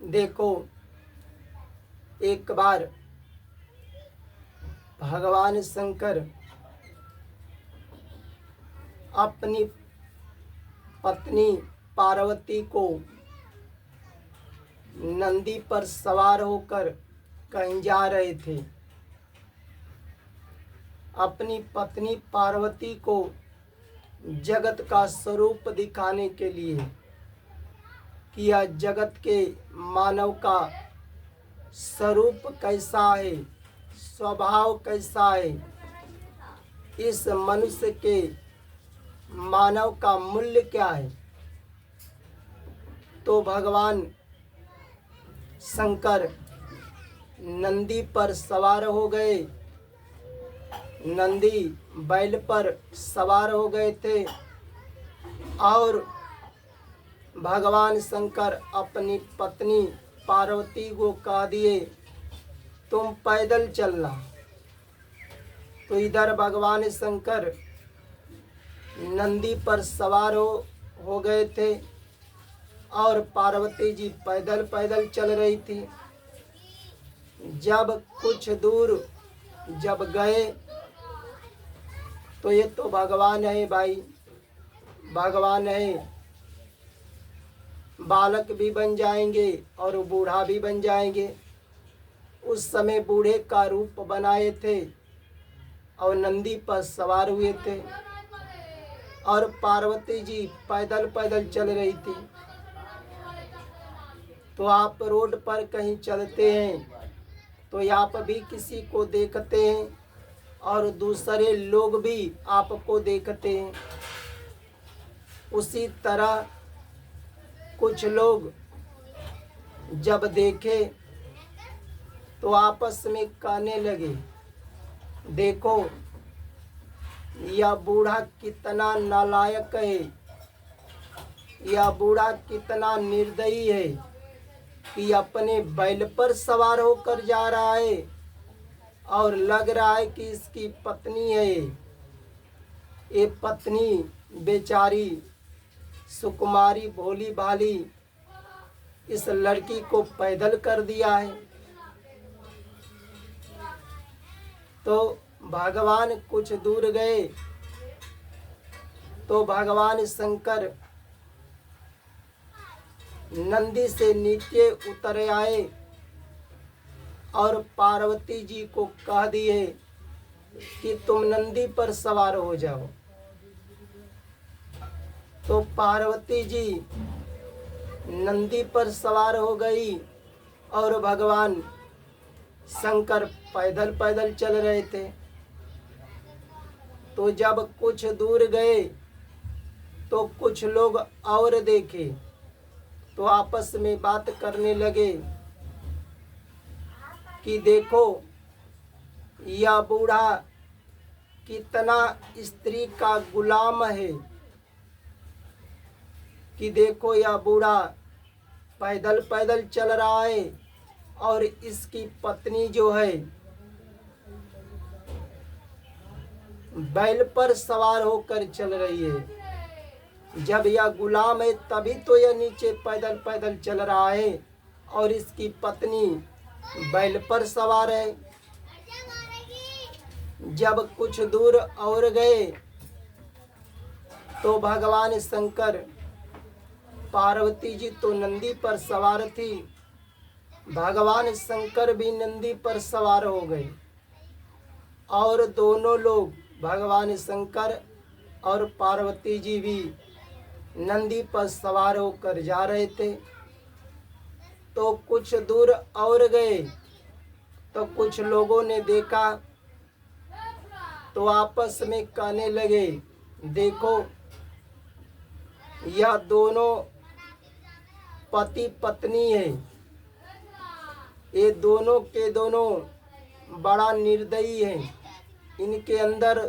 देखो, एक बार भगवान शंकर अपनी पत्नी पार्वती को नंदी पर सवार होकर कहीं जा रहे थे। अपनी पत्नी पार्वती को जगत का स्वरूप दिखाने के लिए कि यह जगत के मानव का स्वरूप कैसा है, स्वभाव कैसा है, इस मनुष्य के मानव का मूल्य क्या है। तो भगवान शंकर नंदी पर सवार हो गए। नंदी बैल पर सवार हो गए थे और भगवान शंकर अपनी पत्नी पार्वती को कह दिए, तुम पैदल चलना। तो इधर भगवान शंकर नंदी पर सवार हो गए थे और पार्वती जी पैदल पैदल चल रही थी। जब कुछ दूर जब गए तो ये तो भगवान है भाई, भगवान है, बालक भी बन जाएंगे और बूढ़ा भी बन जाएंगे। उस समय बूढ़े का रूप बनाए थे और नंदी पर सवार हुए थे और पार्वती जी पैदल पैदल चल रही थी। तो आप रोड पर कहीं चलते हैं तो आप भी किसी को देखते हैं और दूसरे लोग भी आपको देखते हैं। उसी तरह कुछ लोग जब देखे तो आपस में कहने लगे, देखो यह बूढ़ा कितना नालायक है, यह बूढ़ा कितना निर्दयी है कि अपने बैल पर सवार होकर जा रहा है और लग रहा है कि इसकी पत्नी है। ये पत्नी बेचारी सुकुमारी भोली भाली इस लड़की को पैदल कर दिया है। तो भगवान कुछ दूर गए तो भगवान शंकर नंदी से नीचे उतर आए और पार्वती जी को कह दिए कि तुम नंदी पर सवार हो जाओ। तो पार्वती जी नंदी पर सवार हो गई और भगवान शंकर पैदल पैदल चल रहे थे। तो जब कुछ दूर गए तो कुछ लोग और देखे तो आपस में बात करने लगे कि देखो यह बूढ़ा कितना स्त्री का गुलाम है, कि देखो यह बूढ़ा पैदल पैदल चल रहा है और इसकी पत्नी जो है बैल पर सवार होकर चल रही है। जब यह गुलाम है तभी तो यह नीचे पैदल पैदल चल रहा है और इसकी पत्नी बैल पर सवार है। जब कुछ दूर और गए तो भगवान शंकर, पार्वती जी तो नंदी पर सवार थी, भगवान शंकर भी नंदी पर सवार हो गए और दोनों लोग भगवान शंकर और पार्वती जी भी नंदी पर सवार होकर जा रहे थे। तो कुछ दूर और गए तो कुछ लोगों ने देखा तो आपस में कहने लगे, देखो यह दोनों पति पत्नी है, ये दोनों के दोनों बड़ा निर्दयी हैं। इनके अंदर,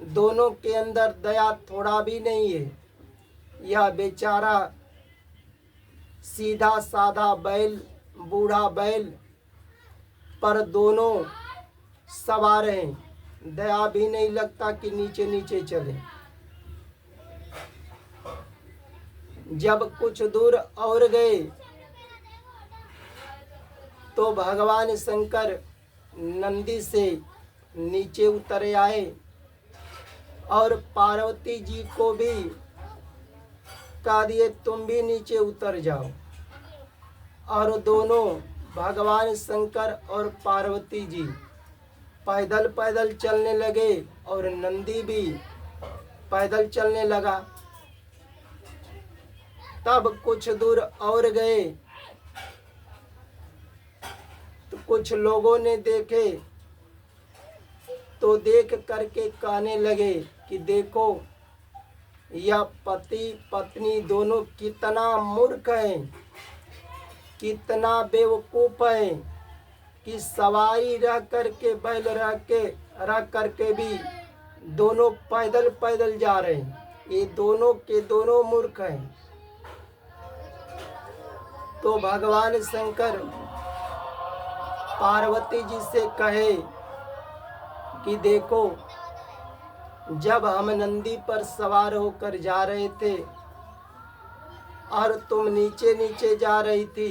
दोनों के अंदर दया थोड़ा भी नहीं है। यह बेचारा सीधा साधा बैल, बूढ़ा बैल पर दोनों सवार हैं, दया भी नहीं लगता कि नीचे नीचे चले। जब कुछ दूर और गए तो भगवान शंकर नंदी से नीचे उतर आए और पार्वती जी को भी कह दिए तुम भी नीचे उतर जाओ। और दोनों भगवान शंकर और पार्वती जी पैदल पैदल चलने लगे और नंदी भी पैदल चलने लगा। तब कुछ दूर और गए तो कुछ लोगों ने देखे तो देख करके कहने लगे कि देखो यह पति पत्नी दोनों कितना मूर्ख हैं, कितना बेवकूफ है कि सवारी रह करके बैल रह करके भी दोनों पैदल पैदल जा रहे हैं। ये दोनों के दोनों मूर्ख हैं। तो भगवान शंकर पार्वती जी से कहे कि देखो जब हम नंदी पर सवार होकर जा रहे थे और तुम नीचे नीचे जा रही थी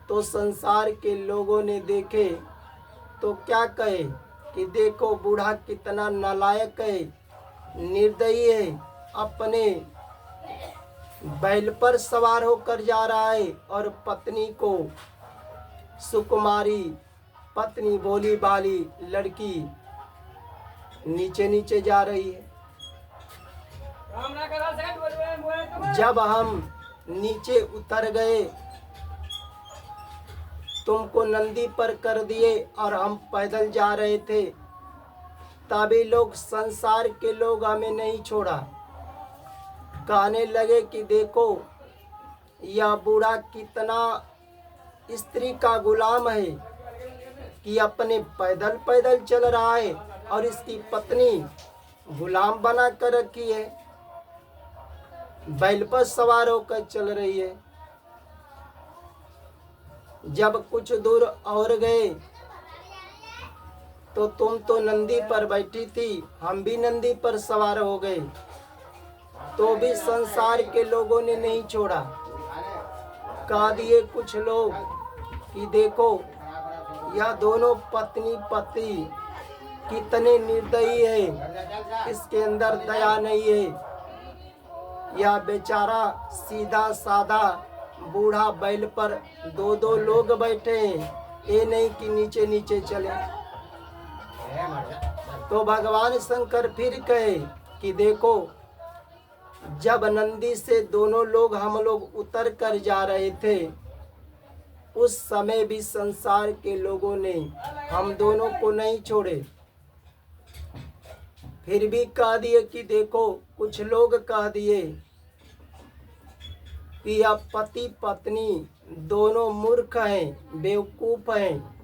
तो संसार के लोगों ने देखे तो क्या कहे कि देखो बूढ़ा कितना नालायक है, निर्दयी है, अपने बैल पर सवार होकर जा रहा है और पत्नी को सुकुमारी पत्नी भोली भाली लड़की नीचे नीचे जा रही है। जब हम नीचे उतर गए तुमको नंदी पर कर दिए और हम पैदल जा रहे थे तभी लोग संसार के लोग हमें नहीं छोड़ा। कहने लगे कि देखो यह बूढ़ा कितना स्त्री का गुलाम है कि अपने पैदल पैदल चल रहा है और इसकी पत्नी गुलाम बना कर रखी है, बैल पर सवार होकर चल रही है। जब कुछ दूर और गए तो तुम तो नंदी पर बैठी थी, हम भी नंदी पर सवार हो गए तो भी संसार के लोगों ने नहीं छोड़ा। कह दिए कुछ लोग कि देखो यह दोनों पत्नी पति कितने निर्दयी है, इसके अंदर दया नहीं है। यह बेचारा सीधा साधा बूढ़ा बैल पर दो दो लोग बैठे हैं, ये नहीं कि नीचे नीचे चले। तो भगवान शंकर फिर कहे कि देखो जब नंदी से दोनों लोग हम लोग उतर कर जा रहे थे उस समय भी संसार के लोगों ने हम दोनों को नहीं छोड़े। फिर भी कह दिए कि देखो कुछ लोग कह दिए कि यह पति पत्नी दोनों मूर्ख हैं, बेवकूफ हैं,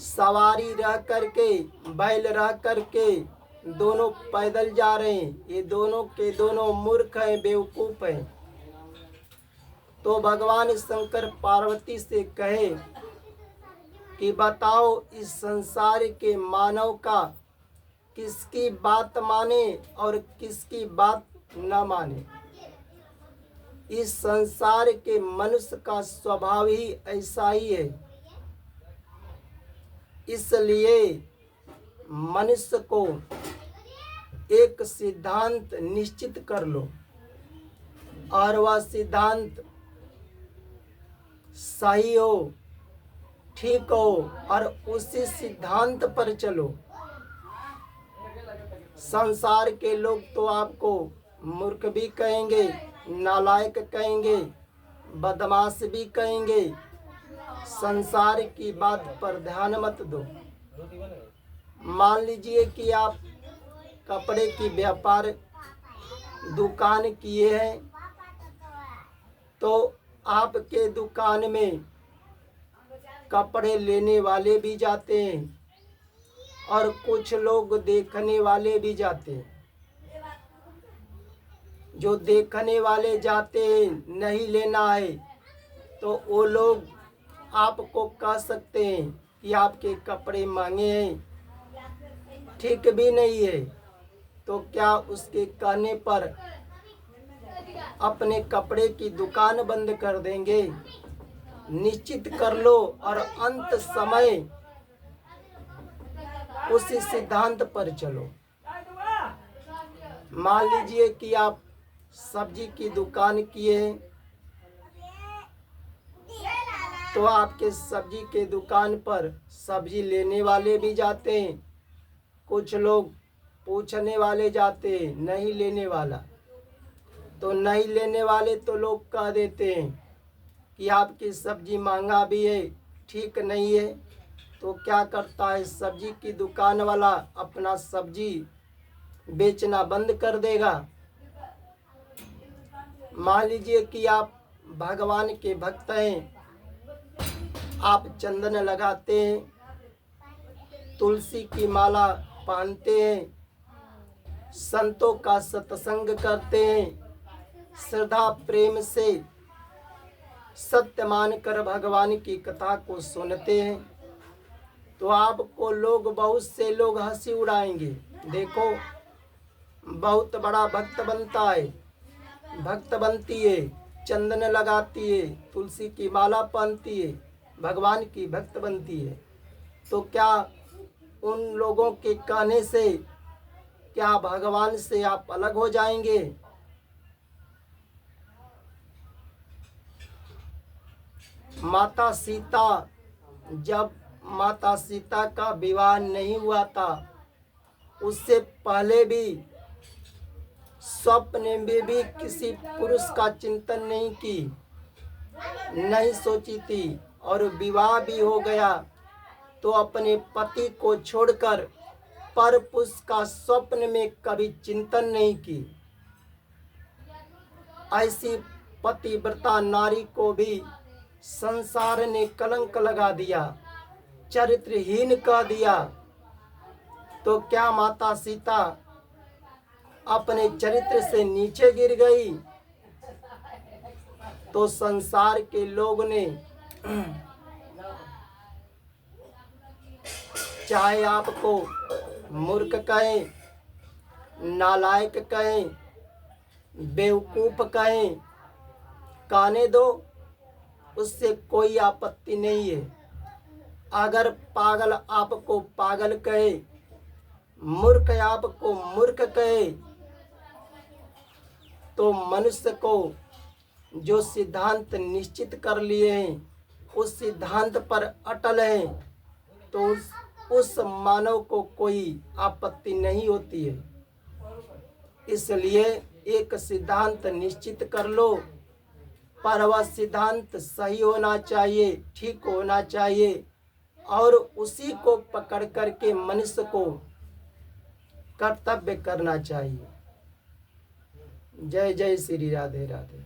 सवारी रह करके बैल रह करके दोनों पैदल जा रहे हैं, ये दोनों के दोनों मूर्ख हैं, बेवकूफ हैं। तो भगवान शंकर पार्वती से कहे कि बताओ इस संसार के मानव का किसकी बात माने और किसकी बात न माने। इस संसार के मनुष्य का स्वभाव ही ऐसा ही है, इसलिए मनुष्य को एक सिद्धांत निश्चित कर लो और वह सिद्धांत सही हो, ठीक हो और उसी सिद्धांत पर चलो। संसार के लोग तो आपको मूर्ख भी कहेंगे, नालायक कहेंगे, बदमाश भी कहेंगे। संसार की बात पर ध्यान मत दो। मान लीजिए कि आप कपड़े की व्यापार दुकान किए हैं तो आपके दुकान में कपड़े लेने वाले भी जाते हैं और कुछ लोग देखने वाले भी जाते हैं। जो देखने वाले जाते हैं नहीं लेना है तो वो लोग आपको कह सकते हैं कि आपके कपड़े महंगे हैं, ठीक भी नहीं है, तो क्या उसके कहने पर अपने कपड़े की दुकान बंद कर देंगे? निश्चित कर लो और अंत समय उसी सिद्धांत पर चलो। मान लीजिए कि आप सब्जी की दुकान किए हैं, तो आपके सब्जी के दुकान पर सब्जी लेने वाले भी जाते हैं, कुछ लोग पूछने वाले जाते हैं, नहीं लेने वाला। तो नहीं लेने वाले तो लोग कह देते हैं कि आपकी सब्जी महंगा भी है, ठीक नहीं है। तो क्या करता है सब्जी की दुकान वाला, अपना सब्जी बेचना बंद कर देगा। मान लीजिए कि आप भगवान के भक्त हैं, आप चंदन लगाते हैं, तुलसी की माला पहनते हैं, संतों का सत्संग करते हैं, श्रद्धा प्रेम से सत्य मानकर भगवान की कथा को सुनते हैं, तो आपको लोग, बहुत से लोग हंसी उड़ाएंगे। देखो बहुत बड़ा भक्त बनता है, भक्त बनती है, चंदन लगाती है, तुलसी की माला पहनती है, भगवान की भक्त बनती है। तो क्या उन लोगों के कहने से क्या भगवान से आप अलग हो जाएंगे? माता सीता, जब माता सीता का विवाह नहीं हुआ था, उससे पहले भी स्वप्न में भी किसी पुरुष का चिंतन नहीं सोची थी, और विवाह भी हो गया तो अपने पति को छोड़कर पर पुरुष का स्वप्न में कभी चिंतन नहीं की। ऐसी पतिव्रता नारी को भी संसार ने कलंक लगा दिया, चरित्रहीन कह दिया। तो क्या माता सीता अपने चरित्र से नीचे गिर गई? तो संसार के लोग ने चाहे आपको मूर्ख कहें, नालायक कहें, बेवकूफ कहें, कहने दो, उससे कोई आपत्ति नहीं है। अगर पागल आपको पागल कहे, मूर्ख आपको मूर्ख कहे, तो मनुष्य को जो सिद्धांत निश्चित कर लिए हैं, उस सिद्धांत पर अटल है, तो उस मानव को कोई आपत्ति नहीं होती है। इसलिए एक सिद्धांत निश्चित कर लो, पर वह सिद्धांत सही होना चाहिए, ठीक होना चाहिए, और उसी को पकड़ करके मनुष्य को कर्तव्य करना चाहिए। जय जय श्री राधे राधे।